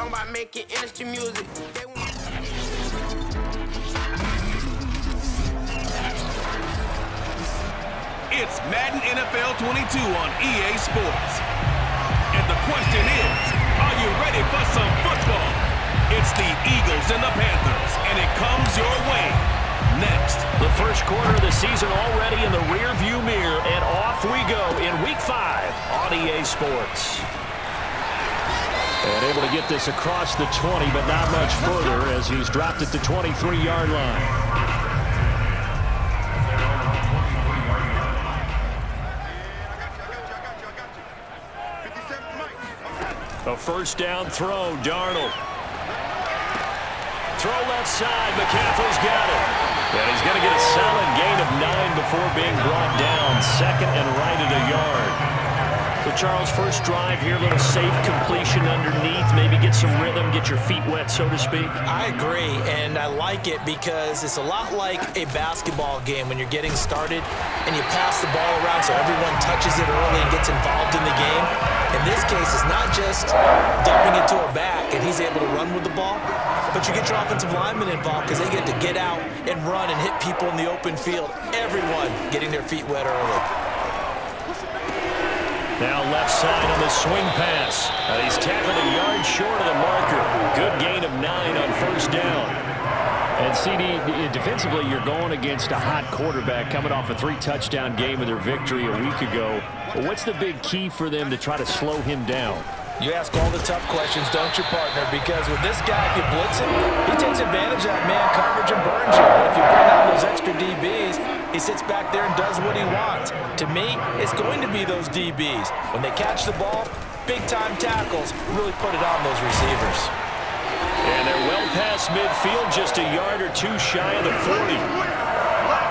Talking about making industry music. It's Madden NFL 22 on EA Sports. And the question is, are you ready for some football? It's the Eagles and the Panthers, and it comes your way next. The first quarter of the season already in the rearview mirror, and off we go in Week 5 on EA Sports. And able to get this across the 20, but not much further as he's dropped at the 23-yard line. A first down throw, Darnold. Throw left side, McCaffrey's got it. And he's going to get a solid gain of 9 before being brought down. Second and right at a yard. So, Charles, first drive here, a little safe completion underneath. Maybe get some rhythm, get your feet wet, so to speak. I agree, and I like it because it's a lot like a basketball game when you're getting started and you pass the ball around so everyone touches it early and gets involved in the game. In this case, it's not just dumping it to a back and he's able to run with the ball, but you get your offensive linemen involved because they get to get out and run and hit people in the open field. Everyone getting their feet wet early. Now left side on the swing pass. He's tackled a yard short of the marker. Good gain of 9 on first down. And CD, defensively, you're going against a hot quarterback coming off a 3-touchdown game of their victory a week ago. But what's the big key for them to try to slow him down? You ask all the tough questions, don't you, partner? Because with this guy, if you blitz him, he takes advantage of that man coverage and burns you. But if you bring out those extra DBs, he sits back there and does what he wants. To me, it's going to be those DBs. When they catch the ball, big-time tackles really put it on those receivers. And they're well past midfield, just a yard or two shy of the 40.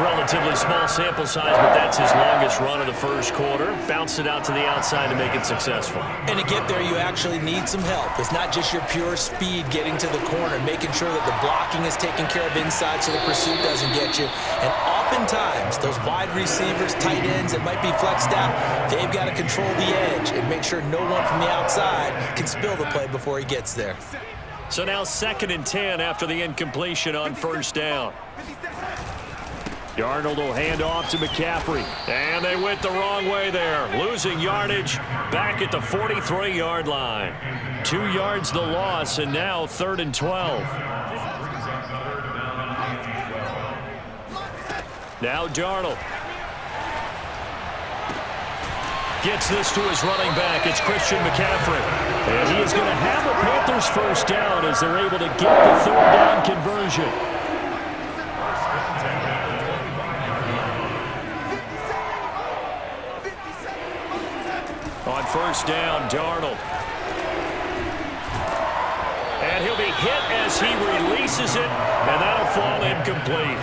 Relatively small sample size, but that's his longest run of the first quarter. Bounce it out to the outside to make it successful. And to get there, you actually need some help. It's not just your pure speed getting to the corner, making sure that the blocking is taken care of inside so the pursuit doesn't get you. And oftentimes, those wide receivers, tight ends that might be flexed out, they've got to control the edge and make sure no one from the outside can spill the play before he gets there. So now 2nd and 10 after the incompletion on first down. Darnold will hand off to McCaffrey. And they went the wrong way there. Losing yardage back at the 43-yard line. 2 yards the loss, and now 3rd and 12. Now Darnold. Gets this to his running back. It's Christian McCaffrey. And he is going to have the Panthers first down as they're able to get the 3rd down conversion. On first down, Darnold. And he'll be hit as he releases it, and that'll fall incomplete.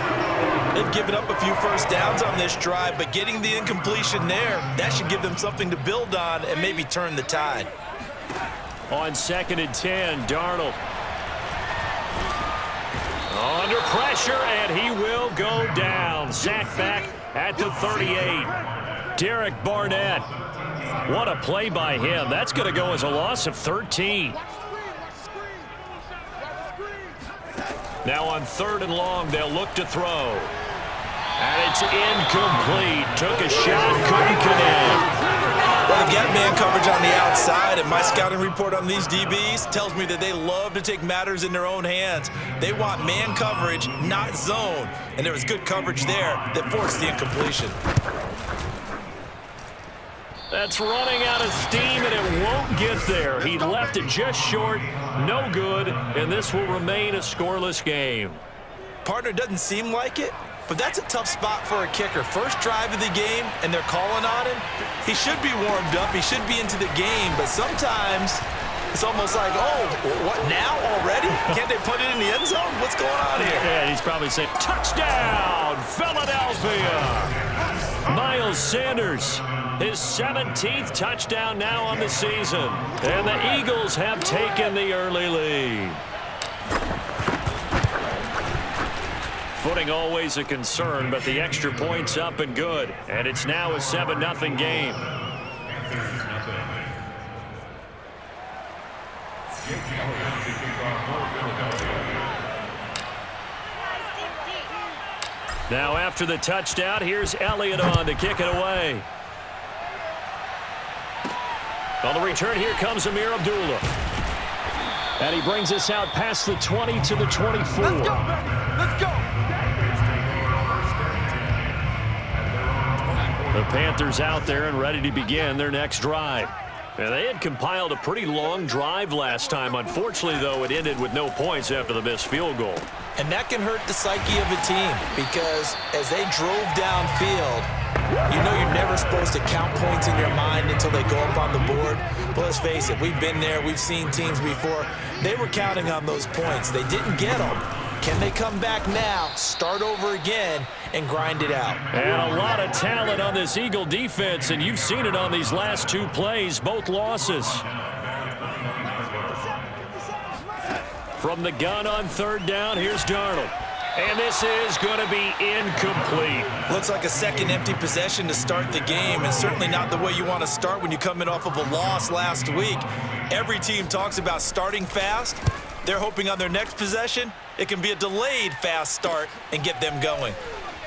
They've given up a few first downs on this drive, but getting the incompletion there, that should give them something to build on and maybe turn the tide. On 2nd and 10, Darnold. Under pressure, and he will go down. Sacked back at the 38. Derek Barnett. What a play by him. That's going to go as a loss of 13. Now on 3rd and long, they'll look to throw. And it's incomplete. Took a shot, couldn't connect. Well, they've got man coverage on the outside, and my scouting report on these DBs tells me that they love to take matters in their own hands. They want man coverage, not zone. And there was good coverage there that forced the incompletion. That's running out of steam, and it won't get there. He left it just short, no good, and this will remain a scoreless game. Partner, doesn't seem like it, but that's a tough spot for a kicker. First drive of the game, and they're calling on him. He should be warmed up. He should be into the game, but sometimes it's almost like, oh, what now already? Can't they put it in the end zone? What's going on here? Yeah, he's probably saying, touchdown, Philadelphia! Miles Sanders, his 17th touchdown now on the season. And the Eagles have taken the early lead. Footing always a concern, but the extra point's up and good. And it's now a 7-0 game. Now after the touchdown, here's Elliott on to kick it away. On the return, here comes Amir Abdullah. And he brings us out past the 20 to the 24. Let's go, baby. Let's go. The Panthers out there and ready to begin their next drive. Now, they had compiled a pretty long drive last time. Unfortunately, though, it ended with no points after the missed field goal. And that can hurt the psyche of a team because as they drove downfield, you know you're never supposed to count points in your mind until they go up on the board. But let's face it, we've been there. We've seen teams before. They were counting on those points. They didn't get them. Can they come back now, start over again, and grind it out? And a lot of talent on this Eagle defense, and you've seen it on these last two plays, both losses. From the gun on third down, here's Darnold. And this is going to be incomplete. Looks like a second empty possession to start the game, and certainly not the way you want to start when you're coming off of a loss last week. Every team talks about starting fast. They're hoping on their next possession, it can be a delayed fast start and get them going.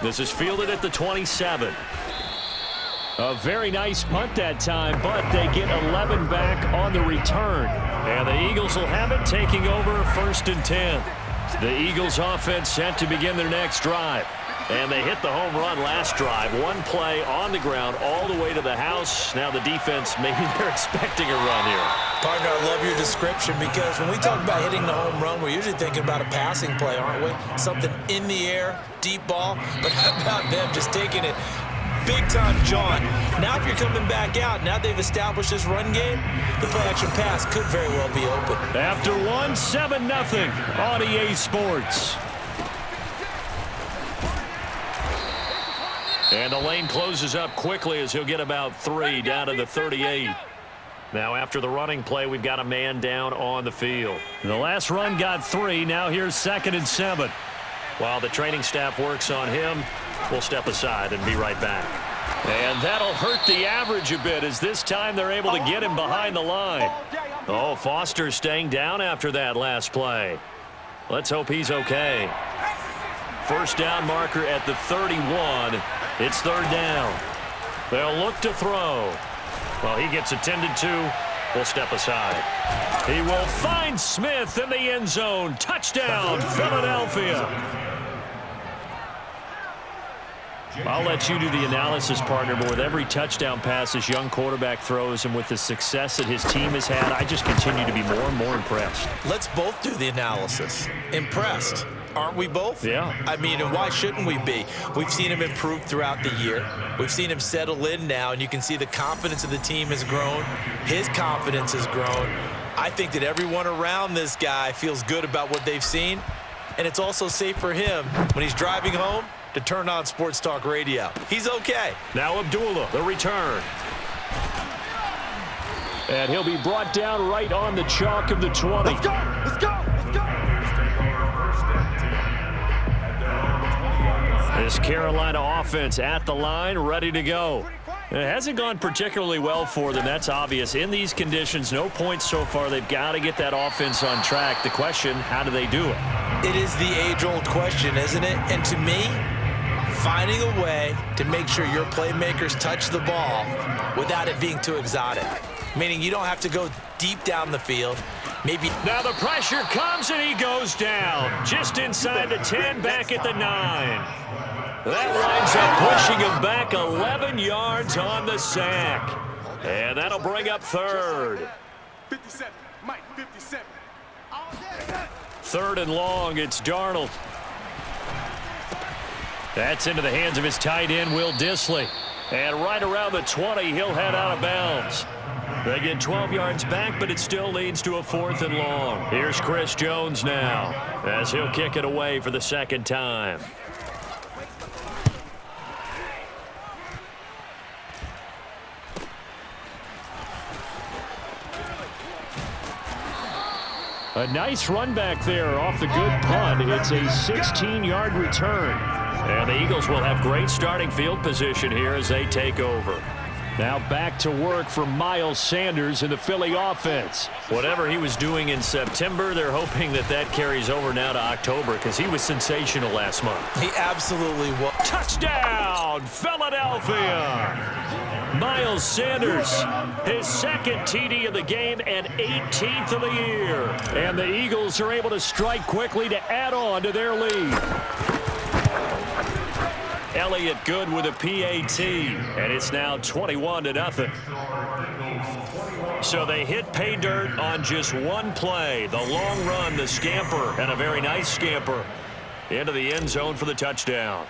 This is fielded at the 27. A very nice punt that time, but they get 11 back on the return. And the Eagles will have it, taking over first and 10. The Eagles offense set to begin their next drive. And they hit the home run last drive. One play on the ground all the way to the house. Now the defense, maybe they're expecting a run here. Partner, I love your description because when we talk about hitting the home run, we're usually thinking about a passing play, aren't we? Something in the air, deep ball. But how about them just taking it big-time John? Now if you're coming back out, now they've established this run game, the play-action pass could very well be open. After one, 7-0 on EA Sports. And the lane closes up quickly as he'll get about 3 down to the 38. Now after the running play, we've got a man down on the field. The last run got 3. Now here's 2nd and 7. While the training staff works on him, we'll step aside and be right back. And that'll hurt the average a bit as this time they're able to get him behind the line. Oh, Foster's staying down after that last play. Let's hope he's okay. First down marker at the 31. It's third down. They'll look to throw. Well, he gets attended to. We'll step aside. He will find Smith in the end zone. Touchdown, Philadelphia. I'll let you do the analysis, partner, but with every touchdown pass this young quarterback throws and with the success that his team has had, I just continue to be more and more impressed. Let's both do the analysis. Impressed. Aren't we both? Yeah. I mean, and why shouldn't we be? We've seen him improve throughout the year. We've seen him settle in now, and you can see the confidence of the team has grown. His confidence has grown. I think that everyone around this guy feels good about what they've seen, and it's also safe for him when he's driving home to turn on Sports Talk Radio. He's okay. Now Abdullah, the return. And he'll be brought down right on the chalk of the 20. Let's go. Let's go. Let's go. This Carolina offense at the line, ready to go. It hasn't gone particularly well for them. That's obvious. In these conditions, no points so far. They've got to get that offense on track. The question, how do they do it? It is the age-old question, isn't it? And to me, finding a way to make sure your playmakers touch the ball without it being too exotic. Meaning you don't have to go deep down the field. Maybe. Now the pressure comes and he goes down. Just inside the 10, back at the 9. That winds up pushing him back 11 yards on the sack. And that'll bring up third. 57. Mike, 57. Third and long, it's Darnold. That's into the hands of his tight end, Will Dissly. And right around the 20, he'll head out of bounds. They get 12 yards back, but it still leads to a 4th and long. Here's Chris Jones now, as he'll kick it away for the second time. A nice run back there off the good punt. It's a 16-yard return. And the Eagles will have great starting field position here as they take over. Now back to work for Miles Sanders in the Philly offense. Whatever he was doing in September, they're hoping that that carries over now to October because he was sensational last month. He absolutely was. Touchdown, Philadelphia! Miles Sanders, his second TD of the game and 18th of the year. And the Eagles are able to strike quickly to add on to their lead. Elliott good with a PAT, and it's now 21-0. So they hit pay dirt on just one play. The long run, the scamper, and a very nice scamper into the end zone for the touchdown.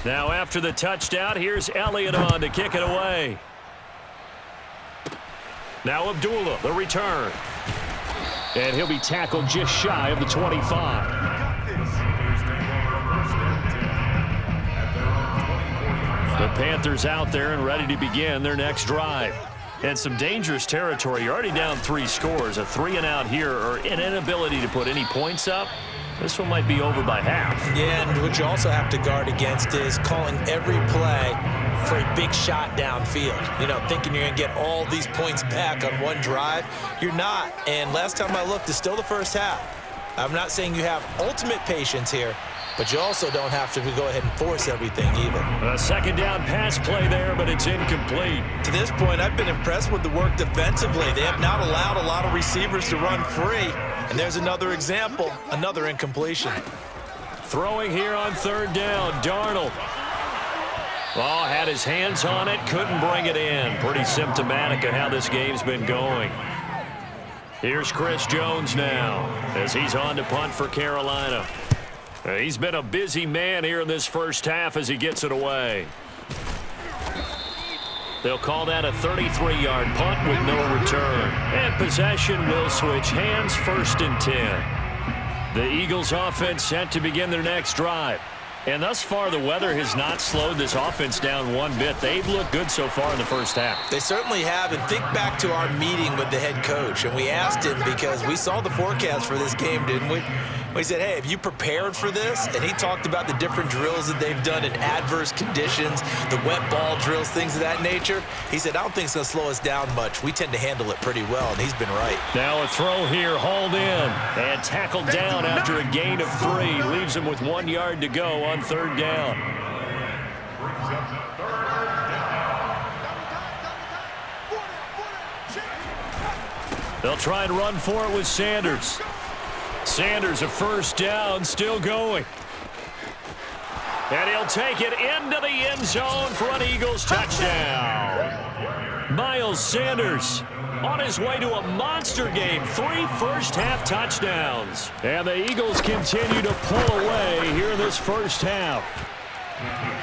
Now after the touchdown, here's Elliott on to kick it away. Now Abdullah, the return. And he'll be tackled just shy of the 25. The Panthers out there and ready to begin their next drive. And some dangerous territory. You're already down 3 scores. A 3-and-out here or an inability to put any points up. This one might be over by half. Yeah, and what you also have to guard against is calling every play for a big shot downfield. You know, thinking you're going to get all these points back on one drive. You're not. And last time I looked, it's still the first half. I'm not saying you have ultimate patience here, but you also don't have to go ahead and force everything either. A second down pass play there, but it's incomplete. To this point, I've been impressed with the work defensively. They have not allowed a lot of receivers to run free. And there's another example, another incompletion. Throwing here on third down, Darnold. Oh, had his hands on it, couldn't bring it in. Pretty symptomatic of how this game's been going. Here's Chris Jones now as he's on to punt for Carolina. He's been a busy man here in this first half as he gets it away. They'll call that a 33-yard punt with no return. And possession will switch hands, 1st and 10. The Eagles offense set to begin their next drive. And thus far, the weather has not slowed this offense down one bit. They've looked good so far in the first half. They certainly have. And think back to our meeting with the head coach. And we asked him because we saw the forecast for this game, didn't we? We said, hey, have you prepared for this? And he talked about the different drills that they've done in adverse conditions, the wet ball drills, things of that nature. He said, I don't think it's going to slow us down much. We tend to handle it pretty well, and he's been right. Now a throw here, hauled in, and tackled down after a gain of 3. Leaves him with 1 yard to go on third down. They'll try and run for it with Sanders. Sanders, a first down, still going. And he'll take it into the end zone for an Eagles touchdown. Miles Sanders on his way to a monster game. 3 first-half touchdowns. And the Eagles continue to pull away here in this first half.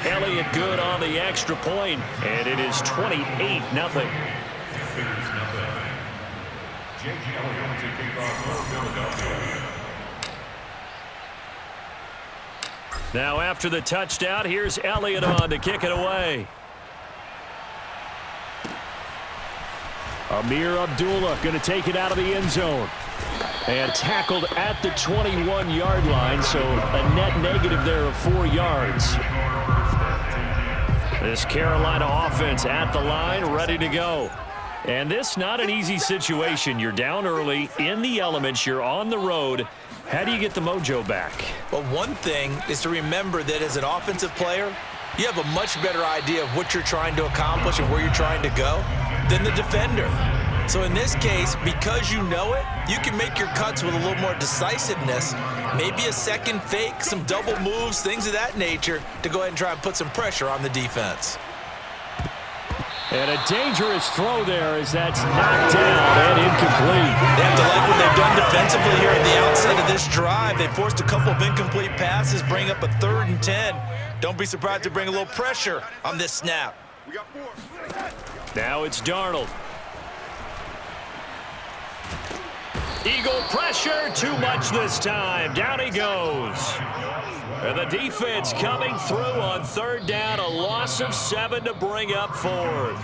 Elliott good on the extra point, and it is 28-0. Now after the touchdown, here's Elliott on to kick it away. Amir Abdullah going to take it out of the end zone. And tackled at the 21-yard line, so a net negative there of 4 yards. This Carolina offense at the line, ready to go. And this not an easy situation. You're down early, in the elements, you're on the road. How do you get the mojo back? Well, one thing is to remember that as an offensive player, you have a much better idea of what you're trying to accomplish and where you're trying to go than the defender. So in this case, because you know it, you can make your cuts with a little more decisiveness, maybe a second fake, some double moves, things of that nature, to go ahead and try and put some pressure on the defense. And a dangerous throw there as that's knocked down and incomplete. They have to like what they've done defensively here at the outset of this drive. They forced a couple of incomplete passes, bring up a 3rd and 10. Don't be surprised to bring a little pressure on this snap. We got 4. Now it's Darnold. Eagle pressure, too much this time. Down he goes. And the defense coming through on third down. A loss of 7 to bring up 4th.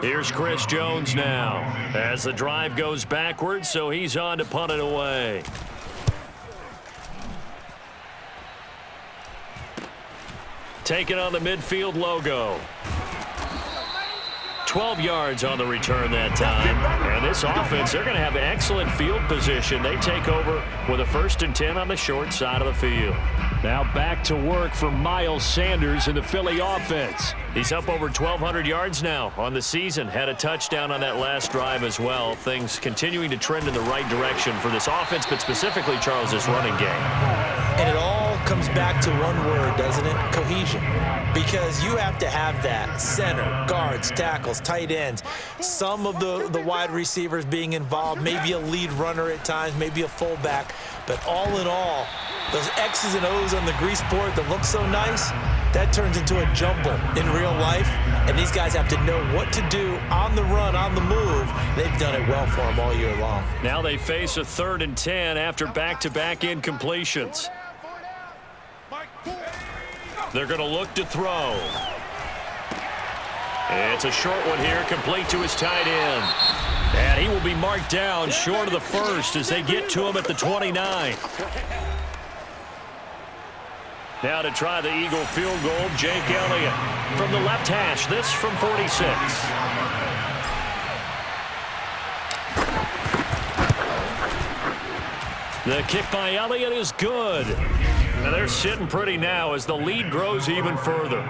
Here's Chris Jones now as the drive goes backwards, so he's on to punt it away. taking on the midfield logo. 12 yards on the return that time. And this offense, they're going to have excellent field position. They take over with a 1st and 10 on the short side of the field. Now back to work for Miles Sanders in the Philly offense. He's up over 1,200 yards now on the season. Had a touchdown on that last drive as well. Things continuing to trend in the right direction for this offense, but specifically, Charles, this running game. And it all comes back to one word, doesn't it? Cohesion. Because you have to have that. Center, guards, tackles, tight ends. Some of the wide receivers being involved, maybe a lead runner at times, maybe a fullback. But all in all, those X's and O's on the grease board that look so nice, that turns into a jumble in real life. And these guys have to know what to do on the run, on the move. They've done it well for them all year long. Now they face a 3rd and 10 after back-to-back incompletions. They're going to look to throw. It's a short one here, complete to his tight end. And he will be marked down short of the 1st as they get to him at the 29. Now to try the Eagle field goal, Jake Elliott from the left hash. This from 46. The kick by Elliott is good. And they're sitting pretty now as the lead grows even further.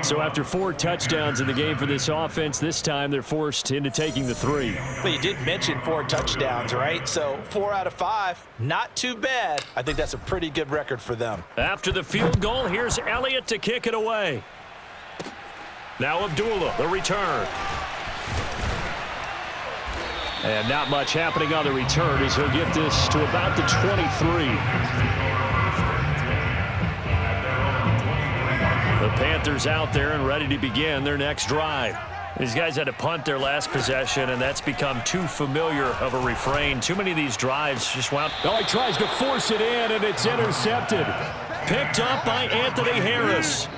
So after 4 touchdowns in the game for this offense, this time they're forced into taking the 3. But you did mention 4 touchdowns, right? So 4 out of 5, not too bad. I think that's a pretty good record for them. After the field goal, here's Elliott to kick it away. Now Abdullah, the return. And not much happening on the return as he'll get this to about the 23. The Panthers out there and ready to begin their next drive. These guys had to punt their last possession, and that's become too familiar of a refrain. Too many of these drives just wound. Oh, he tries to force it in, and it's intercepted. Picked up by Anthony Harris.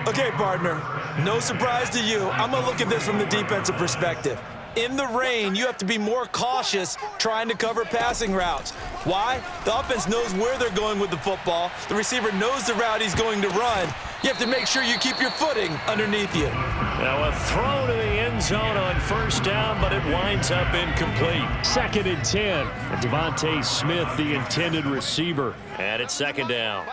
Okay, partner, no surprise to you. I'm going to look at this from the defensive perspective. In the rain, you have to be more cautious trying to cover passing routes. Why? The offense knows where they're going with the football. The receiver knows the route he's going to run. You have to make sure you keep your footing underneath you. Now a throw to the end zone on 1st down, but it winds up incomplete. 2nd and 10. And Devontae Smith, the intended receiver. And it's 2nd down.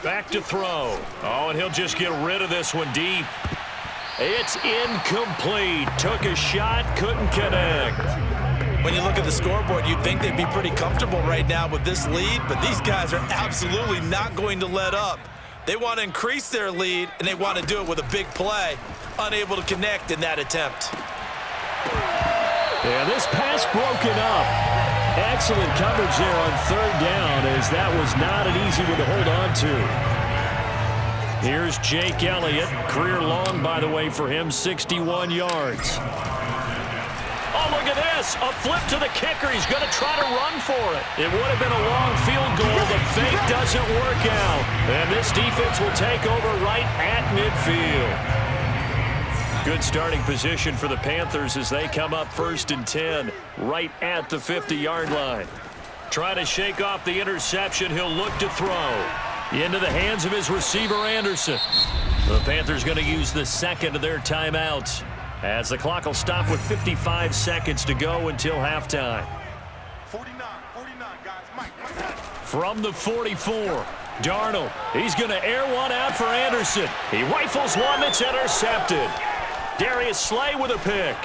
Back to throw. Oh, and he'll just get rid of this one deep. It's incomplete. Took a shot, couldn't connect. When you look at the scoreboard, you'd think they'd be pretty comfortable right now with this lead, but these guys are absolutely not going to let up. They want to increase their lead, and they want to do it with a big play. Unable to connect in that attempt. Yeah, this pass broken up. Excellent coverage there on 3rd down, as that was not an easy one to hold on to. Here's Jake Elliott. Career long, by the way, for him, 61 yards. Oh, look at this. A flip to the kicker. He's going to try to run for it. It would have been a long field goal. The fake doesn't work out. And this defense will take over right at midfield. Good starting position for the Panthers as they come up 1st and 10 right at the 50-yard line. Try to shake off the interception. He'll look to throw. Into the hands of his receiver, Anderson. The Panthers going to use the 2nd of their timeouts as the clock will stop with 55 seconds to go until halftime. 49, guys. Mike. From the 44, Darnold. He's going to air one out for Anderson. He rifles one that's intercepted. Darius Slay with a pick.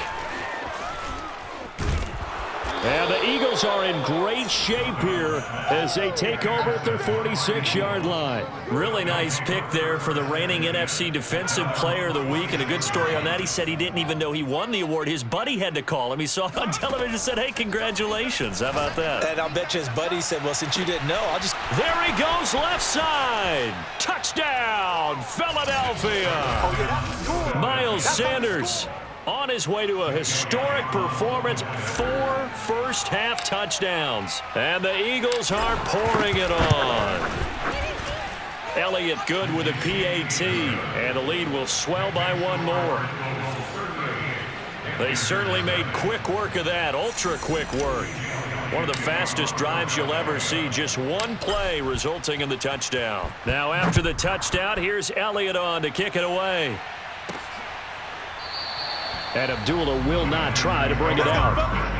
And the Eagles are in great shape here as they take over at their 46-yard line. Really nice pick there for the reigning NFC Defensive Player of the Week. And a good story on that, he said he didn't even know he won the award. His buddy had to call him. He saw it on television and said, hey, congratulations. How about that? And I'll bet you his buddy said, well, since you didn't know, I'll just... There he goes, left side. Touchdown, Philadelphia. Miles Sanders on his way to a historic performance, 4 first-half touchdowns. And the Eagles are pouring it on. Elliott good with a PAT, and the lead will swell by 1 more. They certainly made quick work of that, ultra-quick work. One of the fastest drives you'll ever see. Just one play resulting in the touchdown. Now after the touchdown, here's Elliott on to kick it away. And Abdullah will not try to bring it out.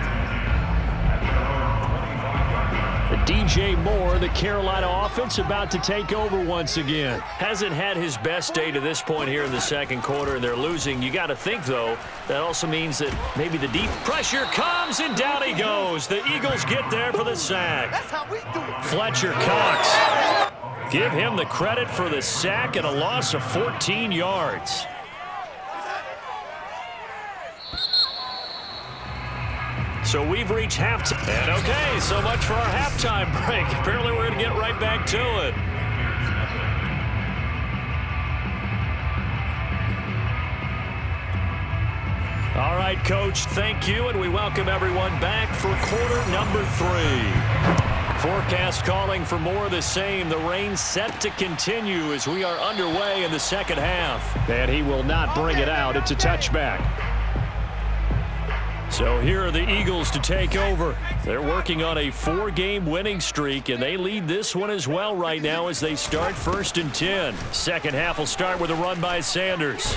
DJ Moore, the Carolina offense, about to take over once again. Hasn't had his best day to this point here in the second quarter, and they're losing. You got to think, though, that also means that maybe the deep pressure comes, and down he goes. The Eagles get there for the sack. That's how we do it. Fletcher Cox. Give him the credit for the sack and a loss of 14 yards. So we've reached halftime. And okay, so much for our halftime break. Apparently we're going to get right back to it. All right, Coach, thank you, and we welcome everyone back for quarter number 3. Forecast calling for more of the same. The rain set to continue as we are underway in the second half. And he will not bring it out. It's a touchback. So here are the Eagles to take over. They're working on a 4-game winning streak, and they lead this one as well right now as they start 1st and 10. Second half will start with a run by Sanders.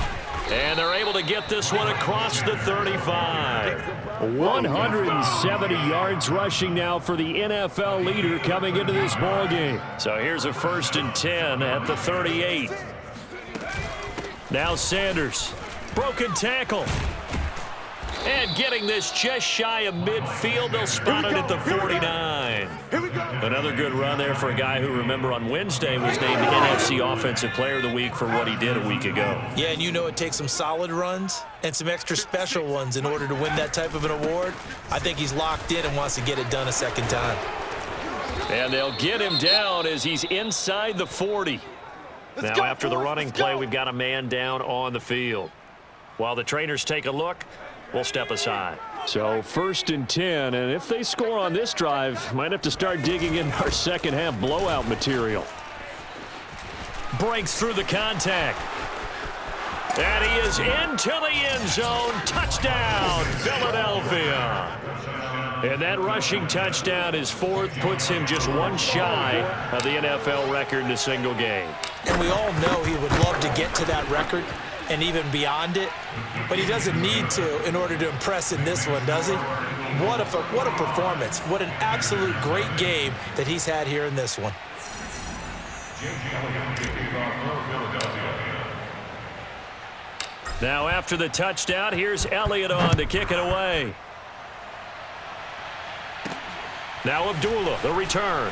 And they're able to get this one across the 35. 170 yards rushing now for the NFL leader coming into this ball game. So here's a 1st and 10 at the 38. Now Sanders. Broken tackle. And getting this just shy of midfield, they'll spot it at the 49. Here we go. Another good run there for a guy who, remember, on Wednesday was named NFC Offensive Player of the Week for what he did a week ago. Yeah, and you know it takes some solid runs and some extra special ones in order to win that type of an award. I think he's locked in and wants to get it done a second time. And they'll get him down as he's inside the 40. Now, after the running play, we've got a man down on the field. While the trainers take a look, we'll step aside. So 1st and 10, and if they score on this drive, might have to start digging in our second half blowout material. Breaks through the contact. And he is into the end zone. Touchdown, Philadelphia. And that rushing touchdown is 4th, puts him just one shy of the NFL record in a single game. And we all know he would love to get to that record and even beyond it, but he doesn't need to in order to impress in this one, does he? What a performance. What an absolute great game that he's had here in this one. Now after the touchdown, here's Elliott on to kick it away. Now Abdullah, the return.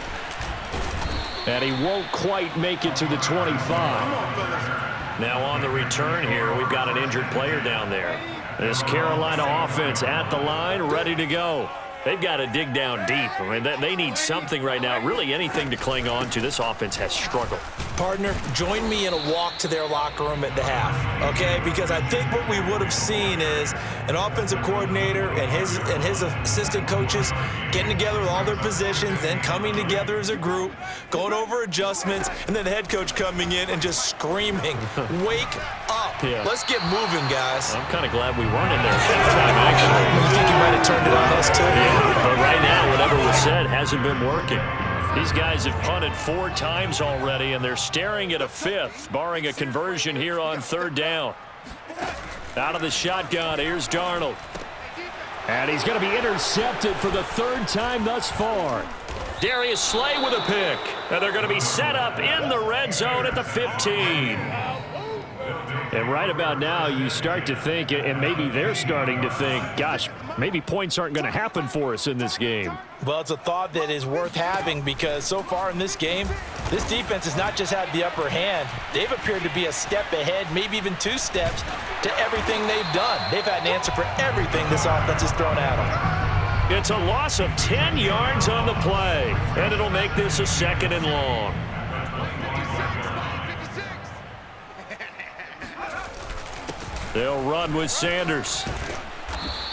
And he won't quite make it to the 25. Now on the return here, we've got an injured player down there. This Carolina offense at the line, ready to go. They've got to dig down deep. I mean, they need something right now, really anything to cling on to. This offense has struggled. Partner, join me in a walk to their locker room at the half, okay? Because I think what we would have seen is an offensive coordinator and his assistant coaches getting together with all their positions, then coming together as a group, going over adjustments, and then the head coach coming in and just screaming, wake up. Yeah. Let's get moving, guys. I'm kind of glad we weren't in there at halftime, actually. You think he might have turned it on us, too? Yeah, but right now, whatever was said hasn't been working. These guys have punted 4 times already, and they're staring at a 5th, barring a conversion here on 3rd down. Out of the shotgun, here's Darnold. And he's going to be intercepted for the 3rd time thus far. Darius Slay with a pick. And they're going to be set up in the red zone at the 15. And right about now, you start to think, and maybe they're starting to think, gosh, maybe points aren't going to happen for us in this game. Well, it's a thought that is worth having because so far in this game, this defense has not just had the upper hand. They've appeared to be a step ahead, maybe even 2 steps to everything they've done. They've had an answer for everything this offense has thrown at them. It's a loss of 10 yards on the play, and it'll make this a 2nd and long. They'll run with Sanders.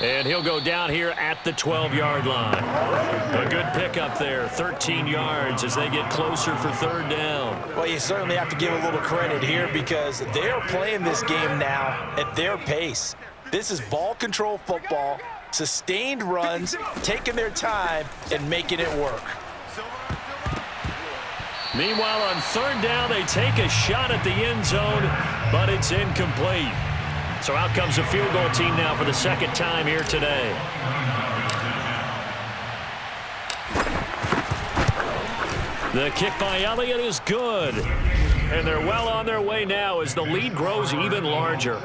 And he'll go down here at the 12-yard line. A good pickup there, 13 yards as they get closer for 3rd down. Well, you certainly have to give a little credit here because they're playing this game now at their pace. This is ball control football. Sustained runs, taking their time, and making it work. Meanwhile, on third down, they take a shot at the end zone, but it's incomplete. So out comes the field goal team now for the second time here today. The kick by Elliott is good. And they're well on their way now as the lead grows even larger.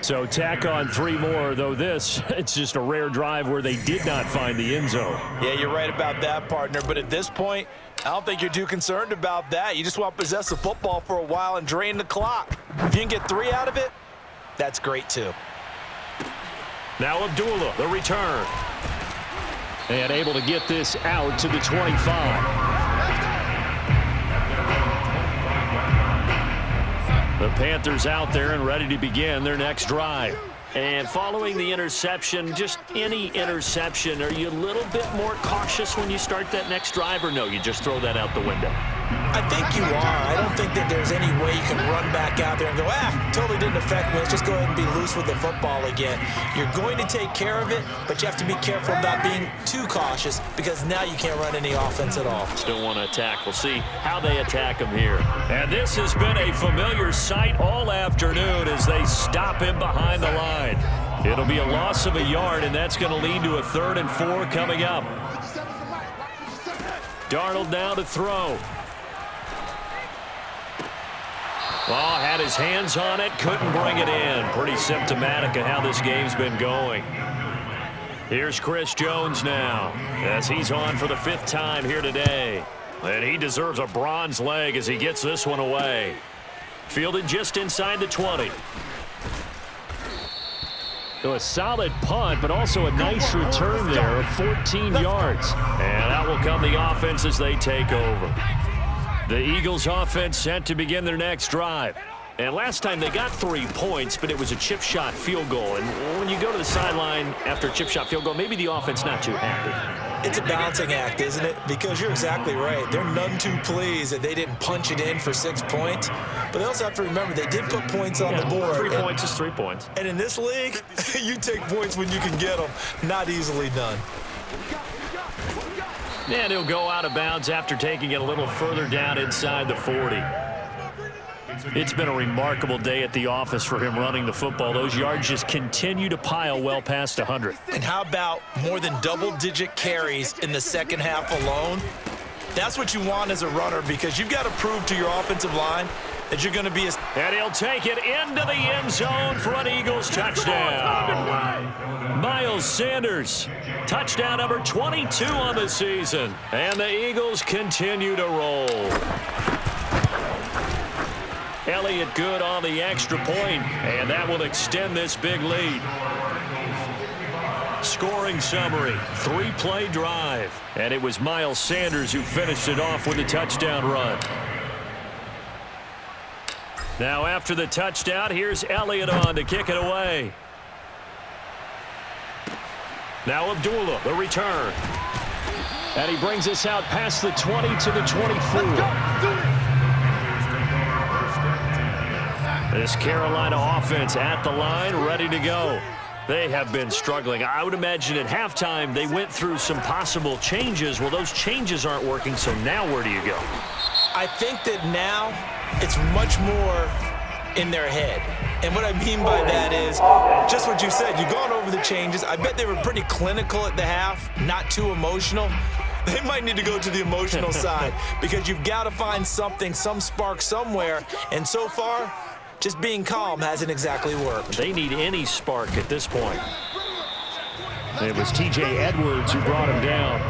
So tack on 3 more, though this, it's just a rare drive where they did not find the end zone. Yeah, you're right about that, partner. But at this point, I don't think you're too concerned about that. You just want to possess the football for a while and drain the clock. If you can get 3 out of it, that's great too. Now Abdullah, the return. And able to get this out to the 25. The Panthers out there and ready to begin their next drive. And following the interception, just any interception, are you a little bit more cautious when you start that next drive, or no, you just throw that out the window? I think you are. I don't think that there's any way you can run back out there and go, totally didn't affect me. Let's just go ahead and be loose with the football again. You're going to take care of it, but you have to be careful about being too cautious because now you can't run any offense at all. Still want to attack. We'll see how they attack him here. And this has been a familiar sight all afternoon as they stop him behind the line. It'll be a loss of a yard, and that's going to lead to a 3rd and 4 coming up. Darnold now to throw. Well, had his hands on it, couldn't bring it in. Pretty symptomatic of how this game's been going. Here's Chris Jones now, as he's on for the 5th time here today. And he deserves a bronze leg as he gets this one away. Fielded just inside the 20. So a solid punt, but also a nice return there of 14 yards. And out will come the offense as they take over. The Eagles offense set to begin their next drive. And last time they got 3 points, but it was a chip shot field goal. And when you go to the sideline after a chip shot field goal, maybe the offense not too happy. It's a balancing act, isn't it? Because you're exactly right. They're none too pleased that they didn't punch it in for 6 points. But they also have to remember they did put points on the board. 3 points is 3 points. And in this league, you take points when you can get them. Not easily done. And he'll go out of bounds after taking it a little further down inside the 40. It's been a remarkable day at the office for him running the football. Those yards just continue to pile well past 100. And how about more than double-digit carries in the second half alone? That's what you want as a runner because you've got to prove to your offensive line that you're going to be as... And he'll take it into the end zone for an Eagles touchdown. Miles Sanders, touchdown number 22 on the season. And the Eagles continue to roll. Elliott good on the extra point, and that will extend this big lead. Scoring summary, 3-play drive, and it was Miles Sanders who finished it off with a touchdown run. Now after the touchdown, here's Elliott on to kick it away. Now Abdullah, the return. And he brings us out past the 20 to the 24. This Carolina offense at the line, ready to go. They have been struggling. I would imagine at halftime they went through some possible changes. Well, those changes aren't working, so now where do you go? I think that now it's much more in their head. And what I mean by that is just what you said. You've gone over the changes. I bet they were pretty clinical at the half, not too emotional. They might need to go to the emotional side because you've got to find something, some spark somewhere. And so far, just being calm hasn't exactly worked. They need any spark at this point. It was T.J. Edwards who brought him down.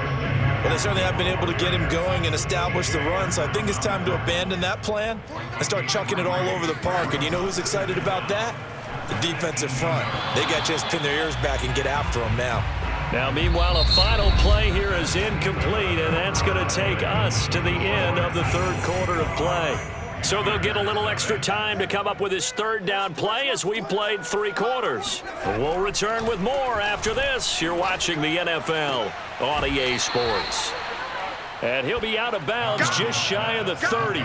Well, they certainly have been able to get him going and establish the run, so I think it's time to abandon that plan and start chucking it all over the park. And you know who's excited about that? The defensive front. They got to just pin their ears back and get after him now. Now, meanwhile, a final play here is incomplete, and that's going to take us to the end of the 3rd quarter of play. So they'll get a little extra time to come up with his 3rd down play as we played 3 quarters. We'll return with more after this. You're watching the NFL on EA Sports. And he'll be out of bounds just shy of the 30.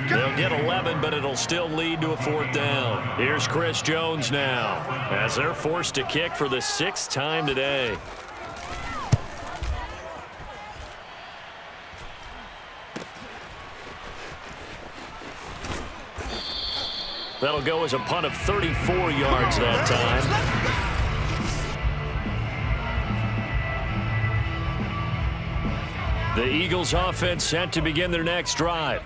They'll get 11, but it'll still lead to a 4th down. Here's Chris Jones now, as they're forced to kick for the 6th time today. That'll go as a punt of 34 yards that time. The Eagles offense set to begin their next drive.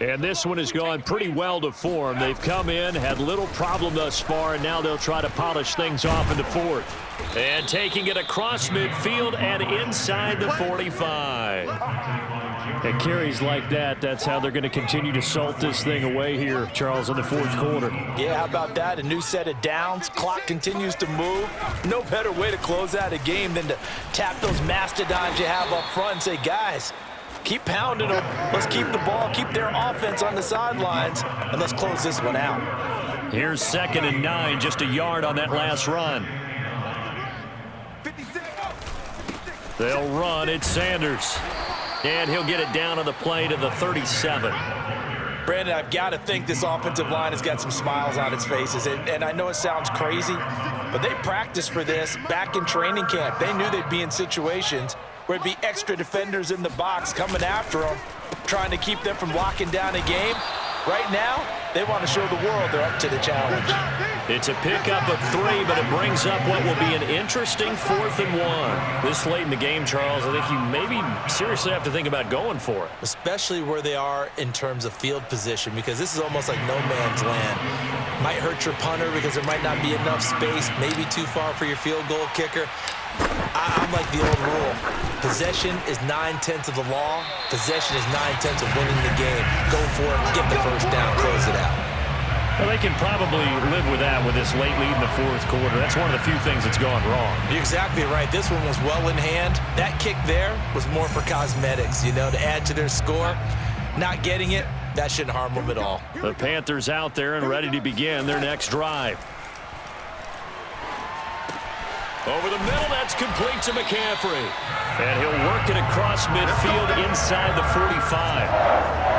And this one has gone pretty well to form. They've come in, had little problem thus far, and now they'll try to polish things off in the 4th. And taking it across midfield and inside the 45. And carries like that, that's how they're going to continue to salt this thing away here, Charles, in the 4th quarter. Yeah, how about that? A new set of downs. Clock continues to move. No better way to close out a game than to tap those mastodons you have up front and say, guys, keep pounding them. Let's keep the ball, keep their offense on the sidelines, and let's close this one out. Here's 2nd and 9, just a yard on that last run. They'll run. It's Sanders. And he'll get it down on the play to the 37. Brandon, I've got to think this offensive line has got some smiles on its faces. And I know it sounds crazy, but they practiced for this back in training camp. They knew they'd be in situations where it'd be extra defenders in the box coming after them, trying to keep them from locking down a game. Right now, they want to show the world they're up to the challenge. It's a pickup of 3, but it brings up what will be an interesting 4th and 1. This late in the game, Charles, I think you maybe seriously have to think about going for it. Especially where they are in terms of field position, because this is almost like no man's land. Might hurt your punter because there might not be enough space, maybe too far for your field goal kicker. I'm like the old rule. Possession is 9/10 of the law. Possession is 9/10 of winning the game. Go for it, get the first down, close it out. Well, they can probably live with that with this late lead in the 4th quarter. That's one of the few things that's gone wrong. You're exactly right. This one was well in hand. That kick there was more for cosmetics, to add to their score. Not getting it, that shouldn't harm them at all. The Panthers out there and ready to begin their next drive. Over the middle, that's complete to McCaffrey. And he'll work it across midfield inside the 45.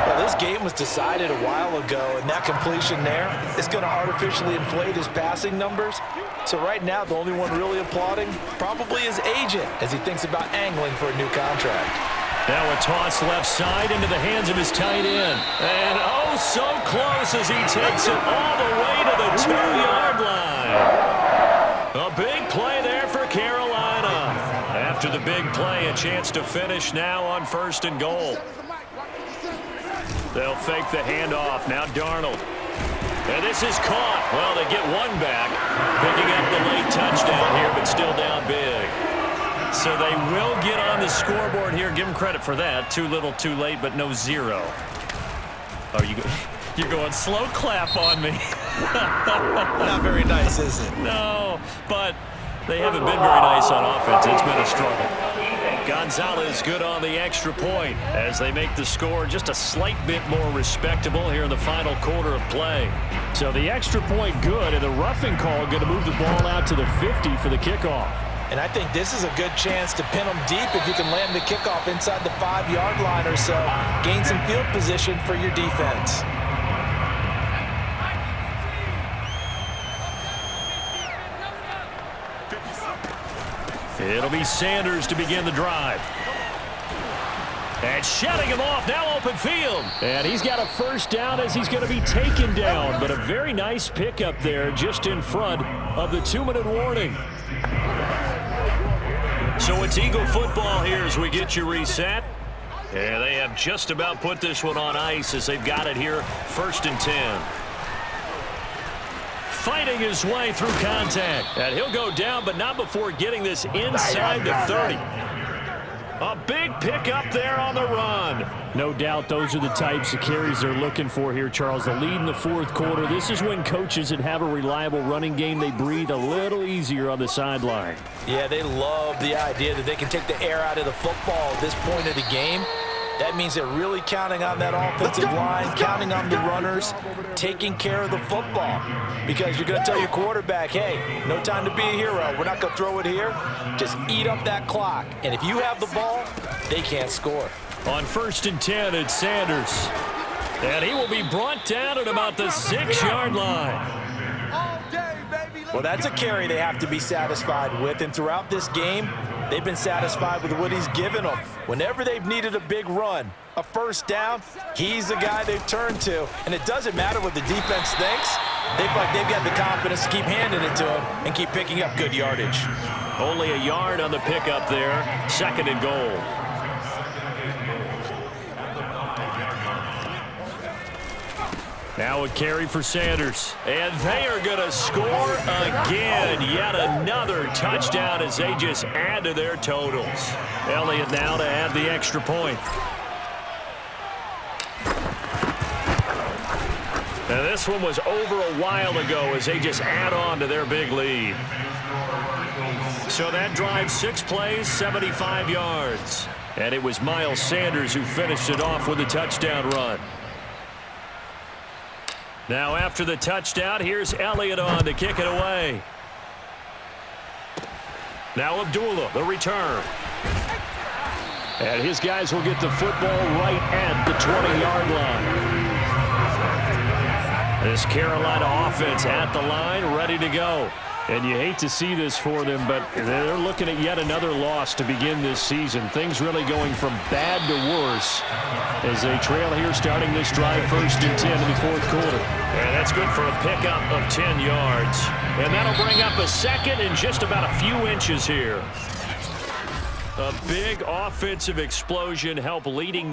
Well, this game was decided a while ago, and that completion there is going to artificially inflate his passing numbers. So right now, the only one really applauding probably his agent as he thinks about angling for a new contract. Now a toss left side into the hands of his tight end. And oh, so close as he takes it all the way to the 2-yard line. A big play there for Carolina. After the big play, a chance to finish now on 1st and goal. They'll fake the handoff. Now Darnold. And this is caught. Well, they get one back. Picking up the late touchdown here, but still down big. So they will get on the scoreboard here. Give them credit for that. Too little, too late, but no 0. Oh, you're going slow clap on me. Not very nice, is it? No, but they haven't been very nice on offense. It's been a struggle. Gonzalez good on the extra point as they make the score just a slight bit more respectable here in the final quarter of play. So the extra point good, and the roughing call going to move the ball out to the 50 for the kickoff. And I think this is a good chance to pin them deep if you can land the kickoff inside the 5-yard line or so. Gain some field position for your defense. It'll be Sanders to begin the drive. And shutting him off, now open field. And he's got a 1st down as he's going to be taken down. But a very nice pickup there just in front of the 2-minute warning. So it's Eagle football here as we get you reset. And they have just about put this one on ice as they've got it here, 1st and 10. Fighting his way through contact. And he'll go down, but not before getting this inside the 30. A big pickup there on the run. No doubt those are the types of carries they're looking for here, Charles. The lead in the 4th quarter. This is when coaches that have a reliable running game, they breathe a little easier on the sideline. Yeah, they love the idea that they can take the air out of the football at this point of the game. That means they're really counting on that offensive line, counting on the runners, taking care of the football. Because you're going to tell your quarterback, hey, no time to be a hero. We're not going to throw it here. Just eat up that clock. And if you have the ball, they can't score. On 1st and 10, it's Sanders. And he will be brought down at about the 6-yard line. Well, that's a carry they have to be satisfied with, and throughout this game, they've been satisfied with what he's given them. Whenever they've needed a big run, a first down, he's the guy they've turned to, and it doesn't matter what the defense thinks. They've got the confidence to keep handing it to him and keep picking up good yardage. Only a yard on the pickup there, 2nd and goal. Now a carry for Sanders. And they are going to score again. Yet another touchdown as they just add to their totals. Elliott now to add the extra point. And this one was over a while ago as they just add on to their big lead. So that drive, 6 plays, 75 yards. And it was Miles Sanders who finished it off with a touchdown run. Now after the touchdown, here's Elliott on to kick it away. Now Abdullah, the return. And his guys will get the football right at the 20-yard line. This Carolina offense at the line, ready to go. And you hate to see this for them, but they're looking at yet another loss to begin this season. Things really going from bad to worse as they trail here starting this drive 1st and 10 in the 4th quarter. And that's good for a pickup of 10 yards. And that'll bring up a 2nd and just about a few inches here. A big offensive explosion help leading